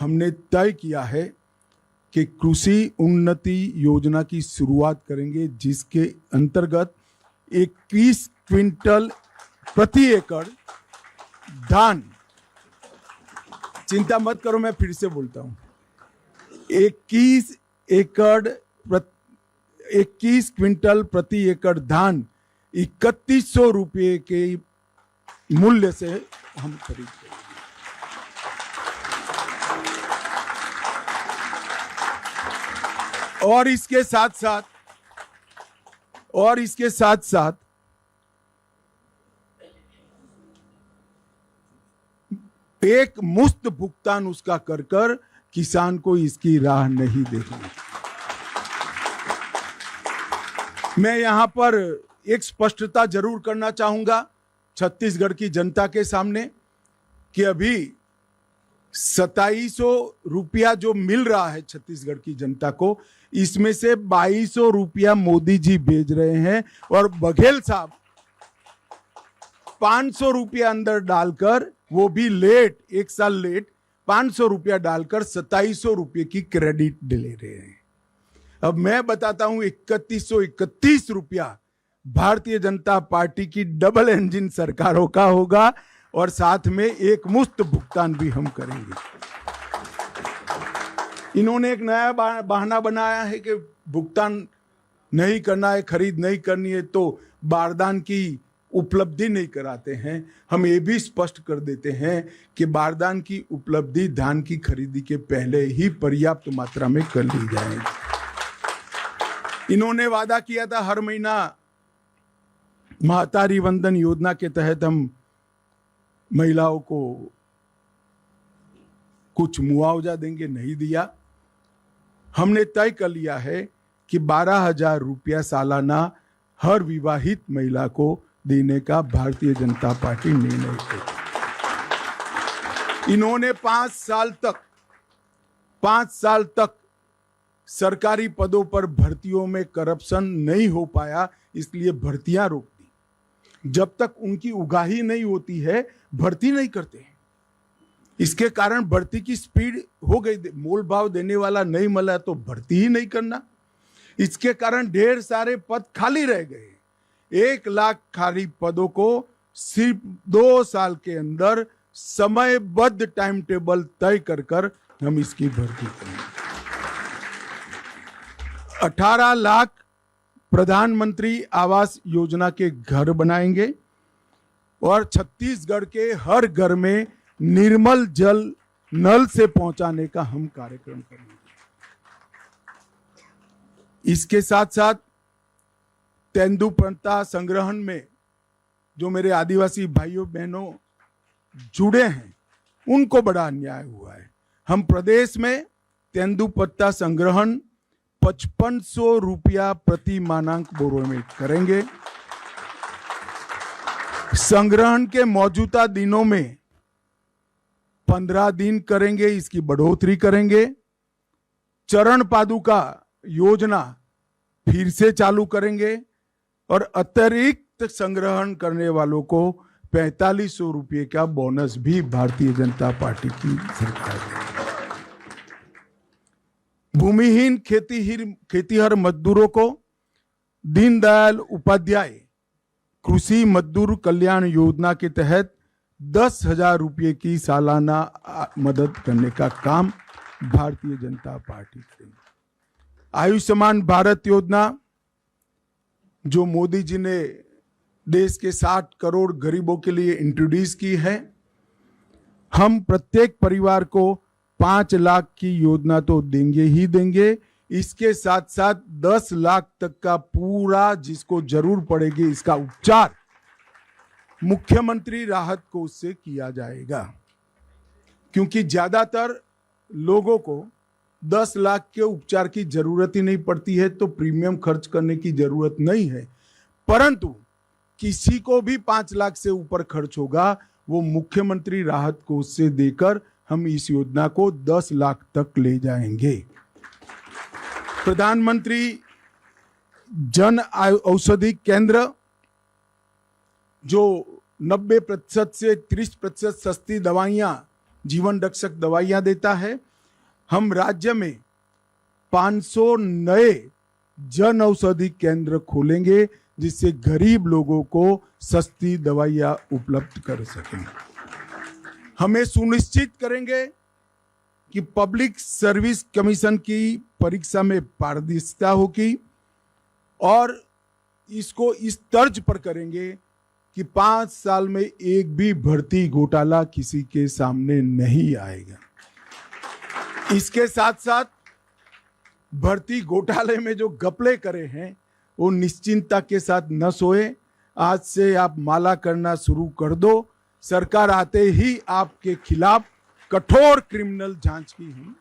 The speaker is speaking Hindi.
हमने तय किया है कि कृषि उन्नति योजना की शुरुआत करेंगे, जिसके अंतर्गत 21 क्विंटल प्रति एकड़ धान, चिंता मत करो, मैं फिर से बोलता हूं, 21 क्विंटल प्रति एकड़ धान 3100 रुपये के मूल्य से हम खरीदते हैं। और इसके साथ साथ एक मुफ्त भुगतान उसका कर किसान को इसकी राह नहीं देखनी। मैं यहां पर एक स्पष्टता जरूर करना चाहूंगा छत्तीसगढ़ की जनता के सामने कि अभी 2700 रुपया जो मिल रहा है छत्तीसगढ़ की जनता को, इसमें से 2200 रुपया मोदी जी भेज रहे हैं और बघेल साहब 500 रुपया अंदर डालकर, वो भी लेट, एक साल लेट, 500 रुपया डालकर 2700 रुपये की क्रेडिट ले रहे हैं। अब मैं बताता हूं 3131 रुपया भारतीय जनता पार्टी की डबल इंजन सरकारों का होगा और साथ में एक मुफ्त भुगतान भी हम करेंगे। इन्होंने एक नया बहाना बनाया है कि भुगतान नहीं करना है, खरीद नहीं करनी है तो बारदान की उपलब्धि नहीं कराते हैं। हम ये भी स्पष्ट कर देते हैं कि बारदान की उपलब्धि धान की खरीदी के पहले ही पर्याप्त मात्रा में कर ली जाएगी। इन्होंने वादा किया था हर महीना महतारी वंदन योजना के तहत हम महिलाओं को कुछ मुआवजा देंगे, नहीं दिया। हमने तय कर लिया है कि 12,000 रुपया सालाना हर विवाहित महिला को देने का भारतीय जनता पार्टी निर्णय करेगी। इन्होंने 5 साल तक सरकारी पदों पर भर्तियों में करप्शन नहीं हो पाया, इसलिए भर्तियां रोक दी। जब तक उनकी उगाही नहीं होती है भर्ती नहीं करते हैं। इसके कारण भर्ती की स्पीड हो गई, मोल भाव देने वाला नहीं मिला तो भर्ती ही नहीं करना। इसके कारण ढेर सारे पद खाली रह गए। 1 लाख खाली पदों को सिर्फ 2 साल के अंदर समयबद्ध टाइम टेबल तय कर हम इसकी भर्ती करेंगे। 18 लाख प्रधानमंत्री आवास योजना के घर बनाएंगे और छत्तीसगढ़ के हर घर में निर्मल जल नल से पहुंचाने का हम कार्यक्रम करेंगे। इसके साथ साथ तेंदुपत्ता संग्रहण में जो मेरे आदिवासी भाइयों बहनों जुड़े हैं उनको बड़ा अन्याय हुआ है। हम प्रदेश में तेंदुपत्ता संग्रहण 5500 रुपया प्रति मानक बोरो में करेंगे। संग्रहण के मौजूदा दिनों में 15 दिन करेंगे, इसकी बढ़ोतरी करेंगे। चरण पादुका योजना फिर से चालू करेंगे और अतिरिक्त संग्रहण करने वालों को 4500 रुपये का बोनस भी भारतीय जनता पार्टी की सरकार देगी। भूमिहीन खेतीहर मजदूरों को दीनदयाल उपाध्याय कृषि मजदूर कल्याण योजना के तहत 10,000 रुपये की सालाना मदद करने का काम भारतीय जनता पार्टी करेगी। आयुष्मान भारत योजना जो मोदी जी ने देश के 60 करोड़ गरीबों के लिए इंट्रोड्यूस की है, हम प्रत्येक परिवार को 5 लाख की योजना तो देंगे ही देंगे। इसके साथ साथ 10 लाख तक का पूरा जिसको जरूर पड़ेगी इसका उपचार मुख्यमंत्री राहत कोष से किया जाएगा, क्योंकि ज्यादातर लोगों को 10 लाख के उपचार की जरूरत ही नहीं पड़ती है तो प्रीमियम खर्च करने की जरूरत नहीं है। परंतु किसी को भी 5 लाख से ऊपर खर्च होगा वो मुख्यमंत्री राहत कोष से देकर हम इस योजना को 10 लाख तक ले जाएंगे। प्रधानमंत्री जन औषधि केंद्र जो 90% से 30% सस्ती दवाइयां, जीवन रक्षक दवाइयां देता है, हम राज्य में 500 नए जन औषधि केंद्र खोलेंगे जिससे गरीब लोगों को सस्ती दवाइयां उपलब्ध कर सकें। हमें सुनिश्चित करेंगे कि पब्लिक सर्विस कमीशन की परीक्षा में पारदर्शिता होगी और इसको इस तर्ज पर करेंगे कि 5 साल में एक भी भर्ती घोटाला किसी के सामने नहीं आएगा। इसके साथ साथ भर्ती घोटाले में जो घपले करे हैं वो निश्चिंतता के साथ न सोए। आज से आप माला करना शुरू कर दो। सरकार आते ही आपके खिलाफ कठोर क्रिमिनल जांच की हम